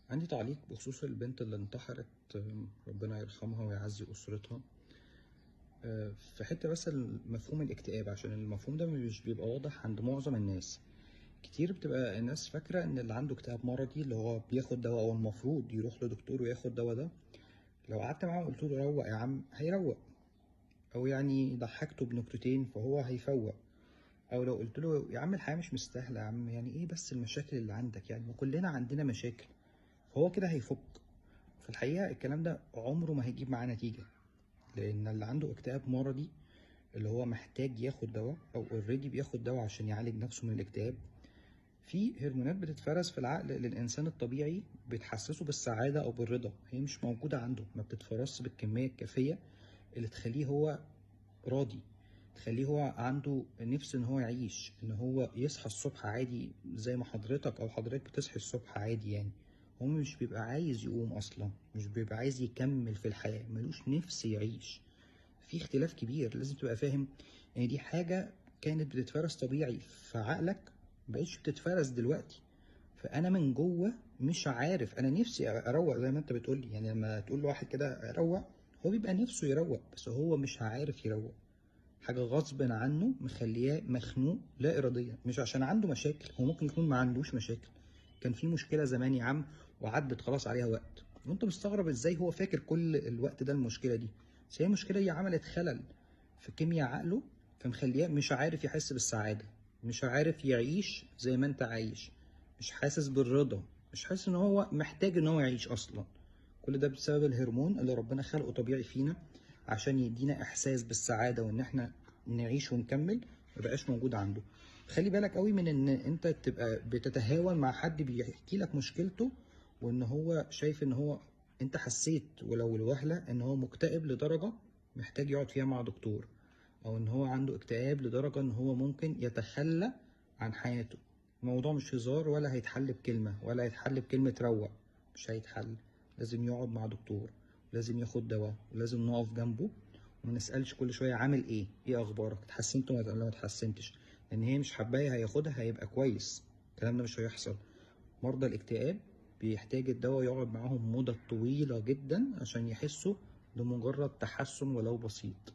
عندي تعليق بخصوص البنت اللي انتحرت، ربنا يرحمها ويعزي أسرتها. في حتة بس مفهوم الاكتئاب، عشان المفهوم ده مش بيبقى واضح عند معظم الناس. كتير بتبقى الناس فاكرة ان اللي عنده اكتئاب مرضي اللي هو بياخد دواء او المفروض يروح لدكتور وياخد دواء ده. لو قعدت معاه وقلت له روق يا عم هيروق، او يعني ضحكته بنكتتين فهو هيفوق. او لو قلت له يا عم الحياة مش مستاهلة، يا عم يعني ايه بس المشاكل اللي عندك، يعني وكلنا عندنا مشاكل، فهو كده هيفك. في الحقيقة الكلام ده عمره ما هيجيب معاه نتيجة، لأن اللي عنده اكتئاب مرضي اللي هو محتاج ياخد دواء أو اوريدي بياخد دواء عشان يعالج نفسه من الاكتئاب، في هرمونات بتتفرز في العقل للإنسان الطبيعي بتحسسه بالسعادة أو بالرضا، هي مش موجودة عنده، ما بتتفرزش بالكمية الكافية اللي تخليه هو راضي، تخليه هو عنده نفس ان هو يعيش، ان هو يصحى الصبح عادي زي ما حضرتك او حضرتك بتصحي الصبح عادي. يعني هو مش بيبقى عايز يقوم اصلا، مش بيبقى عايز يكمل في الحياة، ملوش نفس يعيش. في اختلاف كبير، لازم تبقى فاهم ان دي حاجة كانت بتتفرز طبيعي في عقلك، مبقتش بتتفرز دلوقتي. فانا من جوه مش عارف، انا نفسي اروق زي ما انت بتقولي، يعني لما تقول لواحد كده روق هو بيبقى نفسه يروق بس هو مش عارف يروق. حاجة غصب عنه مخلياه مخنوق لا إراديا، مش عشان عنده مشاكل، هو ممكن يكون ما عندوش مشاكل، كان في مشكلة زمان يا عم وعدت خلاص عليها وقت، وانت مستغرب ازاي هو فاكر كل الوقت ده المشكلة دي. بس هي المشكلة دي عملت خلل في كيمياء عقله، فمخلياه مش عارف يحس بالسعادة، مش عارف يعيش زي ما انت عايش، مش حاسس بالرضا، مش حاسس ان هو محتاج ان هو يعيش اصلا. كل ده بسبب الهرمون اللي ربنا خلقه طبيعي فينا عشان يدينا احساس بالسعاده وان احنا نعيش ونكمل، مبقاش موجود عنده. خلي بالك قوي من ان انت تبقى بتتهاون مع حد بيحكي لك مشكلته، وان هو شايف ان هو انت حسيت ولو الوهله ان هو مكتئب لدرجه محتاج يقعد فيها مع دكتور، او ان هو عنده اكتئاب لدرجه ان هو ممكن يتخلى عن حياته. الموضوع مش هزار، ولا هيتحل بكلمه، ولا هيتحل بكلمه روق، مش هيتحل. لازم يقعد مع دكتور، لازم ياخد دواء، ولازم نقف جنبه، وما نسألش كل شوية عامل ايه، ايه اخبارك، اتحسنت ولا ما اتحسنتش، لان هي مش حباية هياخدها هيبقى كويس. الكلام ده مش هيحصل. مرضى الاكتئاب بيحتاج الدواء يقعد معاهم مدة طويلة جدا عشان يحسوا بمجرد تحسن ولو بسيط.